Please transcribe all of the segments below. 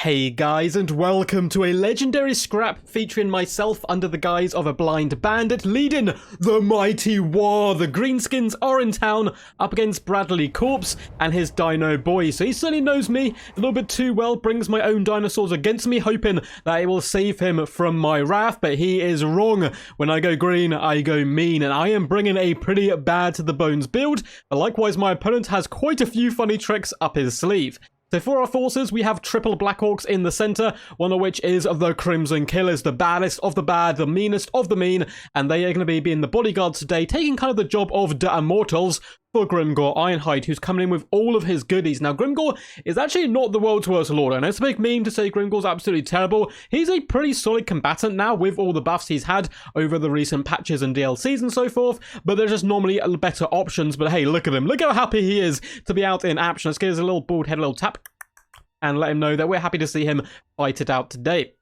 Hey guys, and welcome to a legendary scrap featuring myself under the guise of a blind bandit leading the mighty war. The Greenskins are in town up against Bradley Corpse and his dino boy. So he certainly knows me a little bit too well, brings my own dinosaurs against me, hoping that it will save him from my wrath. But he is wrong. When I go green, I go mean, and I am bringing a pretty bad to the bones build. But likewise, my opponent has quite a few funny tricks up his sleeve. So for our forces, we have triple Black Orcs in the center, one of which is the Crimson Killers, the baddest of the bad, the meanest of the mean, and they are going to be being the bodyguards today, taking kind of the job of the Immortals for Grimgor Ironhide, who's coming in with all of his goodies. Now, Grimgor is actually not the world's worst lord. I know it's a big meme to say Grimgor's absolutely terrible. He's a pretty solid combatant now with all the buffs he's had over the recent patches and DLCs and so forth, but there's just normally better options. But hey, look at him. Look how happy he is to be out in action. Let's give us a little bald head, a little tap, and let him know that we're happy to see him fight it out today.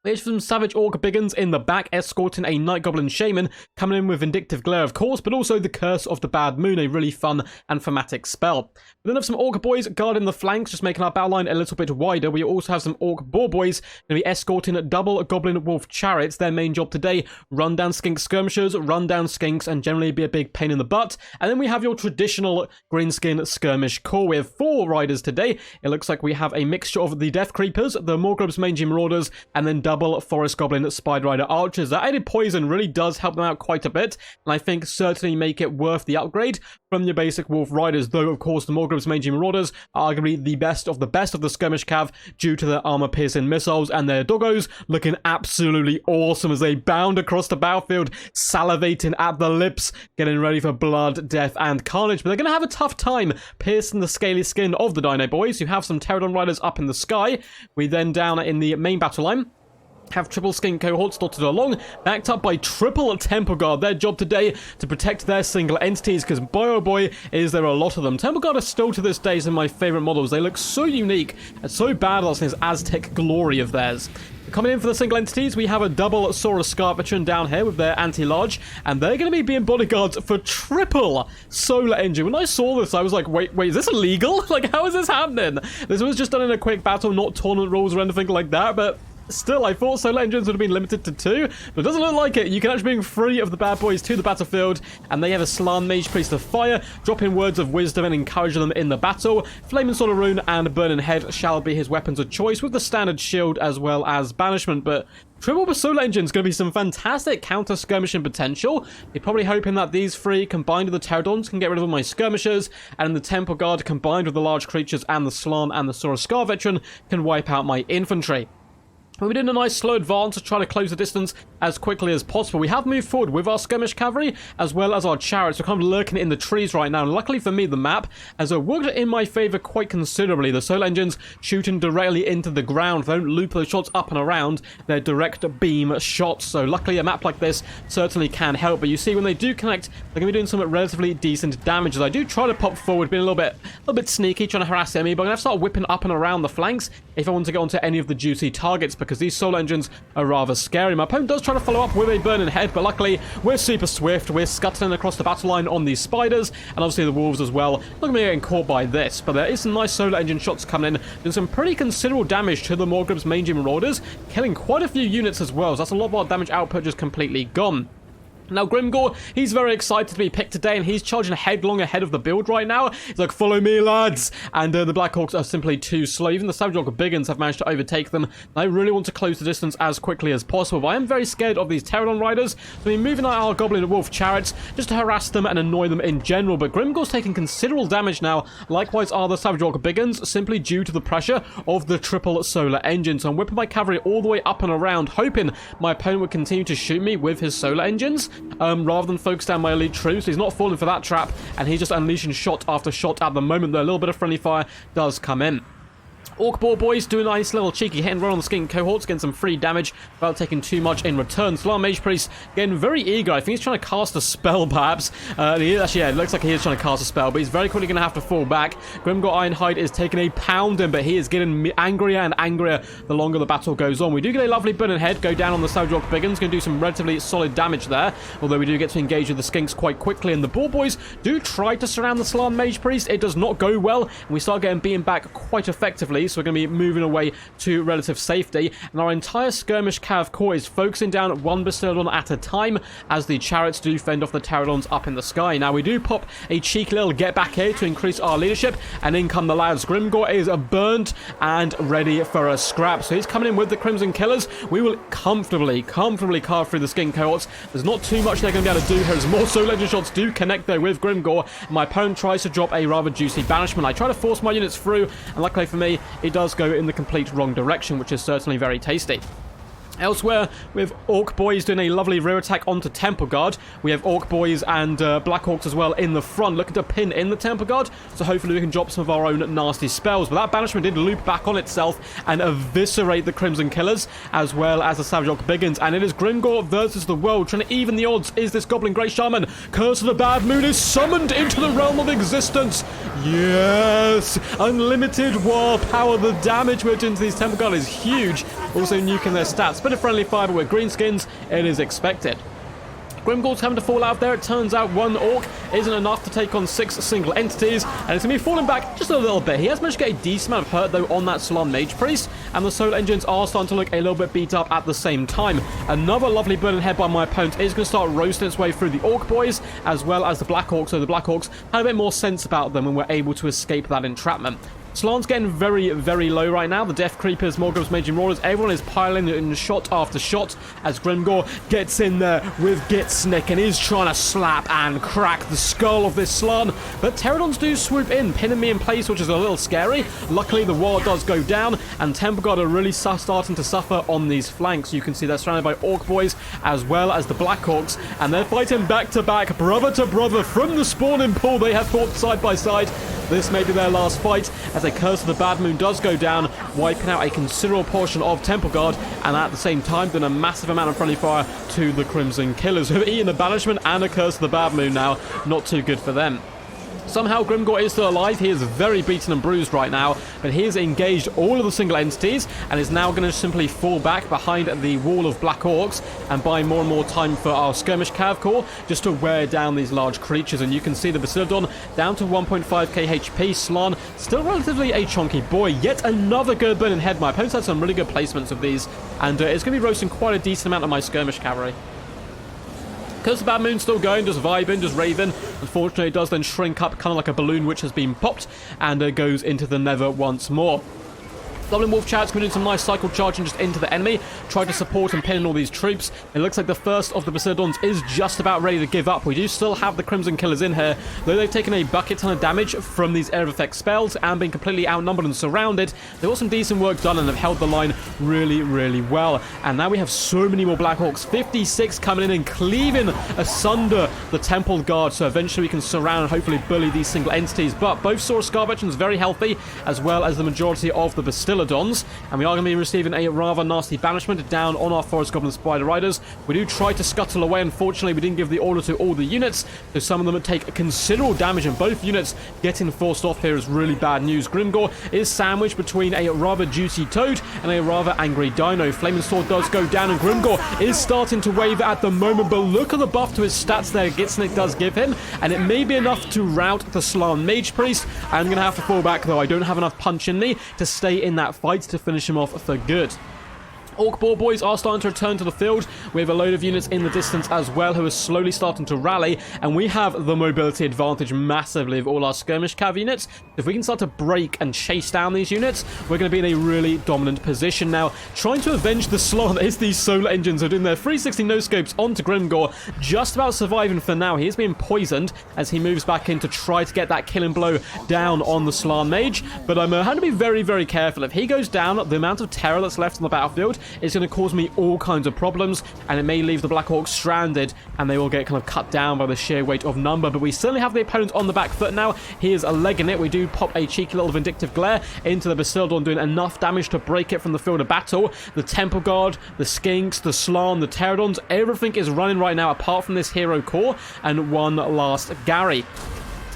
There's some Savage Orc Biggins in the back, escorting a Night Goblin Shaman, coming in with Vindictive Glare, of course, but also the Curse of the Bad Moon, a really fun and thematic spell. We then have some Orc Boys guarding the flanks, just making our battle line a little bit wider. We also have some Orc Boar Boys going to be escorting double Goblin Wolf Chariots. Their main job today, run down Skink Skirmishers, run down Skinks, and generally be a big pain in the butt. And then we have your traditional Greenskin Skirmish Corps. We have 4 riders today. It looks like we have a mixture of the Death Creepers, the Morgrub's Mangy Marauders, and then double Forest Goblin Spider Rider Archers. That added poison really does help them out quite a bit, and I think certainly make it worth the upgrade from your basic Wolf Riders, though of course the Morgrub's Mangy Marauders are arguably the best of the Skirmish Cav due to their armor-piercing missiles, and their doggos looking absolutely awesome as they bound across the battlefield, salivating at the lips, getting ready for blood, death, and carnage. But they're going to have a tough time piercing the scaly skin of the Dino Boys, who have some Pterodon Riders up in the sky. We then down in the main battle line have triple Skink cohorts dotted along, backed up by triple Temple Guard. Their job today to protect their single entities, because boy oh boy is there a lot of them. Temple Guard are still to this day some of my favorite models. They look so unique and so badass in this Aztec glory of theirs. Coming in for the single entities, we have a double Saurus Scar veteran down here with their anti-large, and they're going to be being bodyguards for triple Solar Engine. When I saw this, I was like, wait, is this illegal? Like, how is this happening? This was just done in a quick battle, not tournament rules or anything like that, but still, I thought Solar Engines would have been limited to 2, but it doesn't look like it. You can actually bring 3 of the bad boys to the battlefield, and they have a Slan Mage Priest of Fire, dropping words of wisdom and encouraging them in the battle. Flaming Sword of Rune and Burning Head shall be his weapons of choice, with the standard shield as well as banishment. But triple Solar Engine is going to be some fantastic counter-skirmishing potential. You're probably hoping that these 3 combined with the Pterodons can get rid of all my skirmishers, and the Temple Guard combined with the large creatures and the Slan and the Saurus Scar veteran can wipe out my infantry. We did a nice slow advance to try to close the distance as quickly as possible. We have moved forward with our skirmish cavalry as well as our chariots. We're kind of lurking in the trees right now. And luckily for me, the map has worked in my favor quite considerably. The Solar Engines shooting directly into the ground. They don't loop those shots up and around. They're direct beam shots. So luckily a map like this certainly can help. But you see, when they do connect, they're going to be doing some relatively decent damage. As I do try to pop forward, being a little bit sneaky, trying to harass the enemy. But I'm going to have to start whipping up and around the flanks if I want to get onto any of the juicy targets, because these Solar Engines are rather scary. My opponent does try to follow up with a Burning Head, but luckily we're super swift. We're scuttling across the battle line on these spiders, and obviously the wolves as well. Look at me getting caught by this, but there is some nice Solar Engine shots coming in, doing some pretty considerable damage to the Morgrub's Mangy Marauders, killing quite a few units as well, so that's a lot of our damage output just completely gone. Now, Grimgor, he's very excited to be picked today, and he's charging headlong ahead of the build right now. He's like, follow me, lads! And the Black Orcs are simply too slow. Even the Savage Orc Biggins have managed to overtake them. I really want to close the distance as quickly as possible, but I am very scared of these Pterodon Riders, so we're moving out our Goblin and Wolf Chariots just to harass them and annoy them in general. But Grimgor's taking considerable damage now. Likewise are the Savage Orc Biggins, simply due to the pressure of the triple Solar Engine. So I'm whipping my cavalry all the way up and around, hoping my opponent would continue to shoot me with his Solar Engines, rather than focus down my elite troops. He's not falling for that trap, and he's just unleashing shot after shot at the moment, though a little bit of friendly fire does come in. Orc Boar Boys do a nice little cheeky hit and run on the Skink cohorts, getting some free damage without taking too much in return. Slan Mage Priest getting very eager. I think he's trying to cast a spell, perhaps. It looks like he is trying to cast a spell, but he's very quickly going to have to fall back. Grimgor Ironhide is taking a pounding, but he is getting angrier and angrier the longer the battle goes on. We do get a lovely Burning Head go down on the Savage Orc Biggins, going to do some relatively solid damage there, although we do get to engage with the Skinks quite quickly, and the Boar Boys do try to surround the Slan Mage Priest. It does not go well, and we start getting beaten back quite effectively aggressively, so we're going to be moving away to relative safety. And our entire skirmish cav corps is focusing down one Bastiladon at a time as the chariots do fend off the pterodons up in the sky. Now, we do pop a cheeky little get back here to increase our leadership, and in come the lads. Grimgor is burnt and ready for a scrap. So he's coming in with the Crimson Killers. We will comfortably carve through the skin cohorts. There's not too much they're going to be able to do here as more soul legend shots do connect though with Grimgor. My opponent tries to drop a rather juicy banishment. I try to force my units through, and luckily for me, it does go in the complete wrong direction, which is certainly very tasty. Elsewhere, with Orc Boys doing a lovely rear attack onto Temple Guard. We have Orc Boys and Black Orcs as well in the front, looking to pin in the Temple Guard, so hopefully we can drop some of our own nasty spells. But that banishment did loop back on itself and eviscerate the Crimson Killers, as well as the Savage Orc Biggins. And it is Grimgor versus the world, trying to even the odds. Is this Goblin Grey Shaman? Curse of the Bad Moon is summoned into the realm of existence. Yes! Unlimited war power. The damage we're doing to these Temple Guard is huge. Also nuking their stats. Bit of friendly fire, but with Greenskins, it is expected. Grimgor's having to fall out there. It turns out one Orc isn't enough to take on 6 single entities, and it's going to be falling back just a little bit. He has managed to get a decent amount of hurt, though, on that Salon Mage Priest, and the Soul Engines are starting to look a little bit beat up at the same time. Another lovely burning head by my opponent is going to start roasting its way through the Orc Boys, as well as the Black Orcs, so the Black Orcs had a bit more sense about them and were able to escape that entrapment. Slan's getting very, very low right now. The Death Creepers, Morgul's Mage Marauders, everyone is piling in shot after shot as Grimgor gets in there with Gitsnick and is trying to slap and crack the skull of this Slan. But Pterodons do swoop in, pinning me in place, which is a little scary. Luckily, the wall does go down, and Temple Guard are really starting to suffer on these flanks. You can see they're surrounded by Orc Boys as well as the Black Orcs, and they're fighting back to back, brother to brother, from the spawning pool. They have fought side by side. This may be their last fight, as a Curse of the Bad Moon does go down, wiping out a considerable portion of Temple Guard, and at the same time doing a massive amount of friendly fire to the Crimson Killers, who have eaten a banishment and a Curse of the Bad Moon now. Not too good for them. Somehow Grimgor is still alive. He is very beaten and bruised right now, but he has engaged all of the single entities and is now going to simply fall back behind the wall of Black Orcs and buy more and more time for our skirmish cav corps just to wear down these large creatures. And you can see the Bastiladon down to 1.5k HP. Slan still relatively a chunky boy. Yet another good burning head. My opponent's had some really good placements of these, and it's going to be roasting quite a decent amount of my skirmish cavalry. Curse of the Bad Moon still going, just vibing, just raving. Unfortunately, it does then shrink up, kind of like a balloon which has been popped, and goes into the nether once more. Goblin Wolf Chat's going to do some nice cycle charging just into the enemy, try to support and pin in all these troops. It looks like the first of the Bastiladons is just about ready to give up. We do still have the Crimson Killers in here, though they've taken a bucket ton of damage from these Air of Effect spells and been completely outnumbered and surrounded. They've got some decent work done and have held the line really, really well. And now we have so many more Black Orcs, 56 coming in and cleaving asunder the Temple Guard, so eventually we can surround and hopefully bully these single entities. But both Saurus Scar Veterans very healthy, as well as the majority of the Bastiladons. And we are going to be receiving a rather nasty banishment down on our Forest Goblin Spider Riders. We do try to scuttle away. Unfortunately, we didn't give the order to all the units, so some of them take considerable damage, and both units getting forced off here is really bad news. Grimgor is sandwiched between a rather juicy Toad and a rather angry Dino. Flaming Sword does go down, and Grimgor is starting to waver at the moment, but look at the buff to his stats there Gitsnick does give him, and it may be enough to rout the Slan Mage Priest. I'm going to have to fall back, though. I don't have enough punch in me to stay in that fight to finish him off for good. Orc Boar Boys are starting to return to the field. We have a load of units in the distance as well who are slowly starting to rally, and we have the mobility advantage massively of all our skirmish cav units. If we can start to break and chase down these units, we're going to be in a really dominant position. Now, trying to avenge the Slan is these Solar Engines who are doing their 360 no-scopes onto Grimgor, just about surviving for now. He is being poisoned as he moves back in to try to get that killing blow down on the Slan Mage, but I'm having to be very, very careful. If he goes down, the amount of terror that's left on the battlefield is going to cause me all kinds of problems, and it may leave the Black Orcs stranded, and they will get kind of cut down by the sheer weight of number. But we certainly have the opponent on the back foot now. He is legging it. We do pop a cheeky little Vindictive Glare into the Bastiladon, doing enough damage to break it from the field of battle. The Temple Guard, the Skinks, the Slan, the Pterodons, everything is running right now apart from this hero core and one last Gary.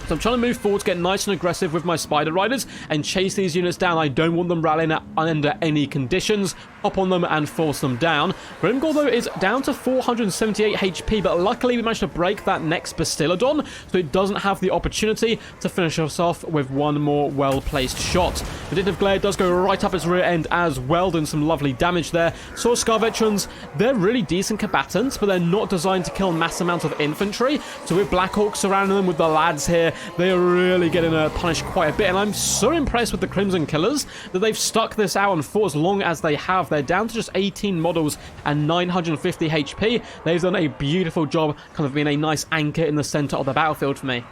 So I'm trying to move forward to get nice and aggressive with my Spider Riders and chase these units down. I don't want them rallying under any conditions. hop on them and force them down. Grimgor, though, is down to 478 HP, but luckily we managed to break that next Bastiladon, so it doesn't have the opportunity to finish us off with one more well-placed shot. Vindictive Glare does go right up its rear end as well, doing some lovely damage there. Saw Scar Veterans, they're really decent combatants, but they're not designed to kill mass amounts of infantry, so with Black Orcs surrounding them with the lads here, they're really getting punished quite a bit, and I'm so impressed with the Crimson Killers that they've stuck this out and fought as long as they have. They're down to just 18 models and 950 HP. They've done a beautiful job kind of being a nice anchor in the center of the battlefield for me.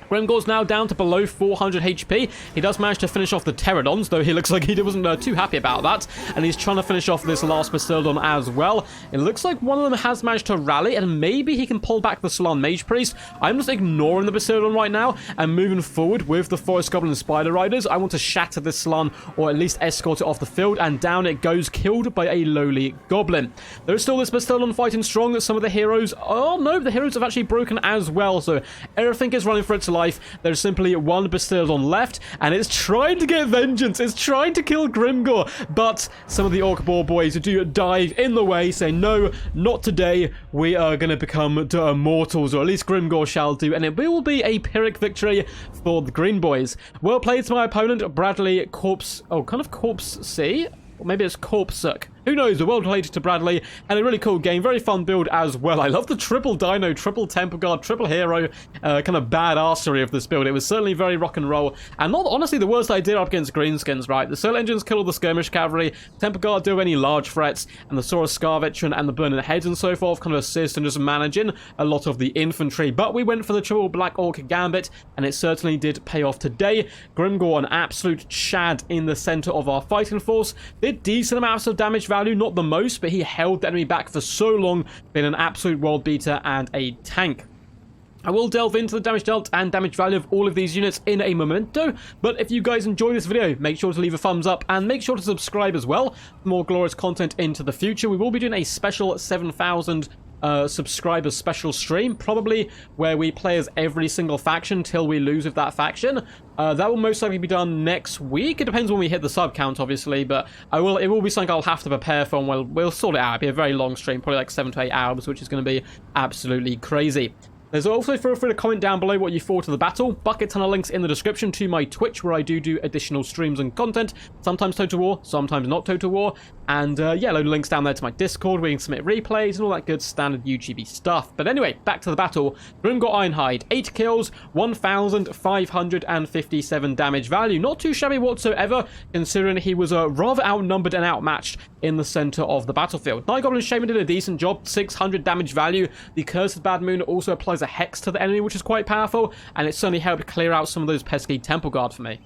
Grimgor's now down to below 400 HP. He does manage to finish off the Pterodons, though he looks like he wasn't too happy about that. And he's trying to finish off this last Bastiladon as well. It looks like one of them has managed to rally, and maybe he can pull back the Salon Mage Priest. I'm just ignoring the Bastiladon right now and moving forward with the Forest Goblin and Spider Riders. I want to shatter this Salon, or at least escort it off the field, and down it goes, killed by a lowly Goblin. There is still this Bastiladon fighting strong. Some of the heroes... Oh, no, the heroes have actually broken as well, so everything is running for its life. There's simply one Bastiladon left, and it's trying to get vengeance. It's trying to kill Grimgor, but some of the Orc Boar boys do dive in the way, saying, no, not today. We are going to become immortals, or at least Grimgor shall do, and it will be a Pyrrhic victory for the Green Boys. Well played to my opponent, Bradley Corpse... Oh, kind of Corpse C? Or maybe it's Corpsuck. Who knows? Well played to Bradley, and a really cool game. Very fun build as well. I love the triple dino, triple temple guard, triple hero, kind of badassery of this build. It was certainly very rock and roll, and not honestly the worst I did up against Greenskins, right? The Soul Engines kill all the skirmish cavalry, temple guard do any large threats, and the Saurus Scar Veteran and the Burning Heads and so forth kind of assist and just managing a lot of the infantry. But we went for the triple Black Orc Gambit, and it certainly did pay off today. Grimgor, an absolute Chad in the center of our fighting force, did decent amounts of damage value, not the most, but he held the enemy back for so long, being an absolute world beater and a tank. I will delve into the damage dealt and damage value of all of these units in a memento, but if you guys enjoy this video, make sure to leave a thumbs up and make sure to subscribe as well for more glorious content into the future. We will be doing a special 7,000 subscribers special stream, probably where we play as every single faction till we lose with that faction. That will most likely be done next week. It depends when we hit the sub count, obviously, but it will be something I'll have to prepare for, and we'll sort it out. It'll be a very long stream, probably like 7 to 8 hours, which is going to be absolutely crazy. There's also, feel free to comment down below what you thought of the battle. Bucket ton of links in the description to my Twitch, where I do additional streams and content. Sometimes Total War, sometimes not Total War. And yeah, load of links down there to my Discord, where you can submit replays and all that good standard YouTube stuff. But anyway, back to the battle. Grimgor Ironhide, 8 kills, 1,557 damage value. Not too shabby whatsoever, considering he was rather outnumbered and outmatched in the center of the battlefield. Night Goblin Shaman did a decent job, 600 damage value. The Cursed Bad Moon also applies a hex to the enemy, which is quite powerful, and it certainly helped clear out some of those pesky Temple Guard for me.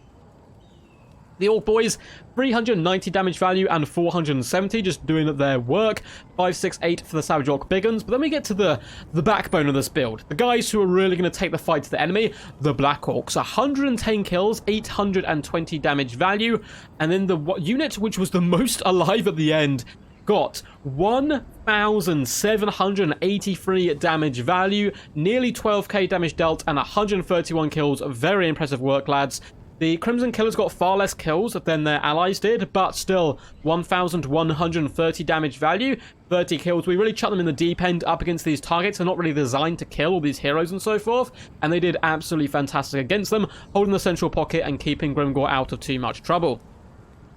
The Orc Boys, 390 damage value and 470, just doing their work. 568 for the Savage Orc Biggins. But then we get to the backbone of this build. The guys who are really going to take the fight to the enemy, the Black Orcs. 110 kills, 820 damage value. And then the unit which was the most alive at the end got 1,783 damage value, nearly 12k damage dealt, and 131 kills. Very impressive work, lads. The Crimson Killers got far less kills than their allies did, but still 1,130 damage value, 30 kills. We really chucked them in the deep end up against these targets. They're not really designed to kill all these heroes and so forth, and they did absolutely fantastic against them, holding the central pocket and keeping Grimgor out of too much trouble.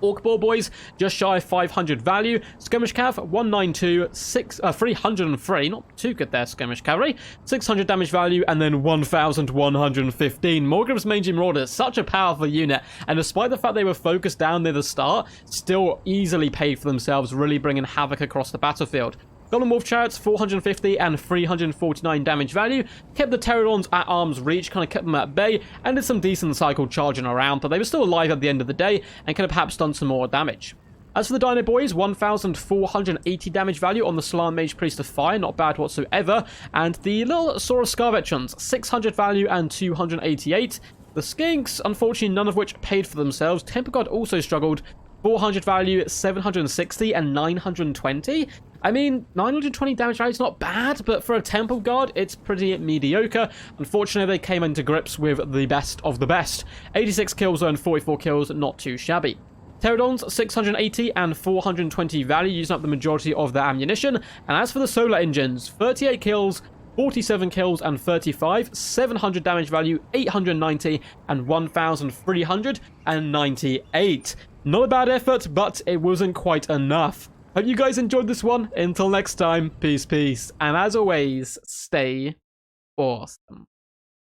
Orc Boar Boys, just shy of 500 value. Skirmish Cav, 192, 303. Not too good there, Skirmish Cavalry. 600 damage value, and then 1,115. Morgrim's Mangy Marauders, such a powerful unit. And despite the fact they were focused down near the start, still easily paid for themselves, really bringing havoc across the battlefield. Golden Wolf Chariots, 450 and 349 damage value. Kept the Pterodons at arm's reach, kind of kept them at bay, and did some decent cycle charging around, but they were still alive at the end of the day, and could have perhaps done some more damage. As for the Dino Boys, 1,480 damage value on the Slan Mage Priest of Fire, not bad whatsoever. And the little Saurus Scar Veterans, 600 value and 288. The Skinks, unfortunately none of which paid for themselves. Temple God also struggled, 400 value, 760 and 920. I mean, 920 damage value is not bad, but for a Temple Guard, it's pretty mediocre. Unfortunately, they came into grips with the best of the best. 86 kills and 44 kills, not too shabby. Pterodons, 680 and 420 value, using up the majority of their ammunition. And as for the solar engines, 38 kills, 47 kills and 35, 700 damage value, 890 and 1,398. Not a bad effort, but it wasn't quite enough. Hope you guys enjoyed this one. Until next time, peace, peace. And as always, stay awesome.